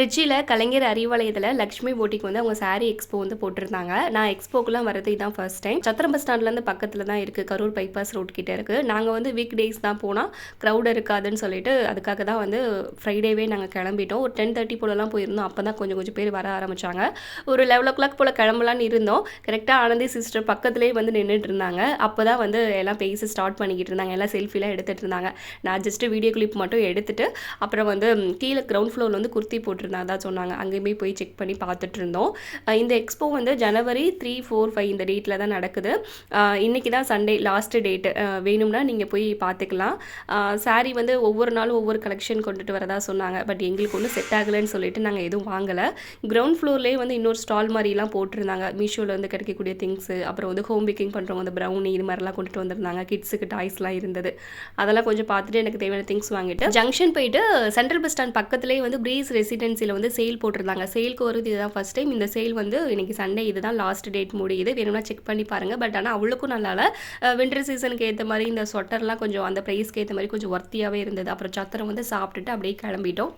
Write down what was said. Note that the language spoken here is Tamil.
திருச்சியில் கலைஞர் அறிவாலயத்தில் லக்ஷ்மி போட்டிக்கு வந்து அவங்க சாரீ எக்ஸ்போ வந்து போட்டிருந்தாங்க. நான் எக்ஸ்போக்குலாம் வரது இதான் ஃபர்ஸ்ட் டைம். சத்திரம் பஸ் ஸ்டாண்ட்லேருந்து பக்கத்தில் தான் இருக்குது, கரூர் பைபாஸ் ரோட் கிட்டே இருக்குது. நாங்கள் வந்து வீக் டேஸ் தான் போனால் க்ரௌட் இருக்காதுன்னு சொல்லிட்டு அதுக்காக தான் வந்து ஃப்ரைடேவே நாங்கள் கிளம்பிட்டோம். ஒரு 10:30 போலலாம் போயிருந்தோம். அப்போ தான் கொஞ்சம் பேர் வர ஆரம்பித்தாங்க. ஒரு 11 போல் கிளம்பலான்னு இருந்தோம். கரெக்டாக ஆனந்தி சிஸ்டர் பக்கத்துலேயே வந்து நின்றுட்டு இருந்தாங்க. அப்போ தான் வந்து எல்லாம் பேச ஸ்டார்ட் பண்ணிக்கிட்டு இருந்தாங்க. எல்லாம் செல்ஃபிலாம் எடுத்துகிட்டு இருந்தாங்க. நான் ஜஸ்ட்டு வீடியோ கிளிப் மட்டும் எடுத்துகிட்டு அப்புறம் வந்து கீழே கிரவுண்ட் ஃப்ளோரில் வந்து குர்த்தி போட்டிருந்தா தான் சொன்னாங்க. அங்கேயுமே போய் செக் பண்ணி பார்த்துட்டு இருந்தோம். இந்த எக்ஸ்போ வந்து ஜனவரி 3, 4, 5 இந்த டேட்டில் தான் நடக்குது. இன்றைக்கி தான் சண்டே லாஸ்ட் டேட்டு. வேணும்னா நீங்கள் போய் பார்த்துக்கலாம். சாரீ வந்து ஒவ்வொரு நாளும் ஒவ்வொரு கலெக்ஷன் கொண்டுட்டு வரதா சொன்னாங்க. பட் எங்களுக்கு ஒன்றும் செட் ஆகலைன்னு சொல்லிட்டு நாங்கள் எதுவும் வாங்கலை. கிரவுண்ட் ஃப்ளோர்லேயே வந்து இன்னொரு ஸ்டால் மாதிரிலாம் போட்டிருந்தாங்க. மீஷோவில் வந்து கிடைக்கக்கூடிய திங்ஸு, அப்புறம் வந்து ஹோம் பேக்கிங் பண்ணுறவங்க அந்த ப்ரௌனி இது மாதிரிலாம் கொண்டுட்டு வந்திருந்தாங்க. கிட்ஸுக்கு டாய்ஸ்லாம் இருந்தது. அதெல்லாம் கொஞ்சம் பார்த்துட்டு எனக்கு தேவையான திங்ஸ் வாங்கிட்டு ஜங்ஷன் போயிட்டு சென்ட்ரல் பஸ் ஸ்டாண்ட் பக்கத்துலேயே வந்து ப்ரீஸ் ரெசிடென்சியில் வந்து சேல் போட்டிருந்தாங்க. சேலுக்கு வருது இதுதான் ஃபஸ்ட் டைம். இந்த சேல் வந்து இன்றைக்கி சண்டே இதுதான் லாஸ்ட் டேட் முடியுது. வேணும்னா செக் பண்ணி பாருங்கள். பட் ஆனால் அவ்வளோக்கும் நல்லால. வின்டர் சீசனுக்கு ஏற்ற மாதிரி இந்த ஸ்வெட்டர்லாம் கொஞ்சம் அந்த ப்ரைஸ்க்கு ஏற்ற மாதிரி கொஞ்சம் ஒர்த்தியாகவே இருந்தது. அப்புறம் சத்திரம் வந்து சாப்பிட்டுட்டு அப்படியே கிளம்பிட்டோம்.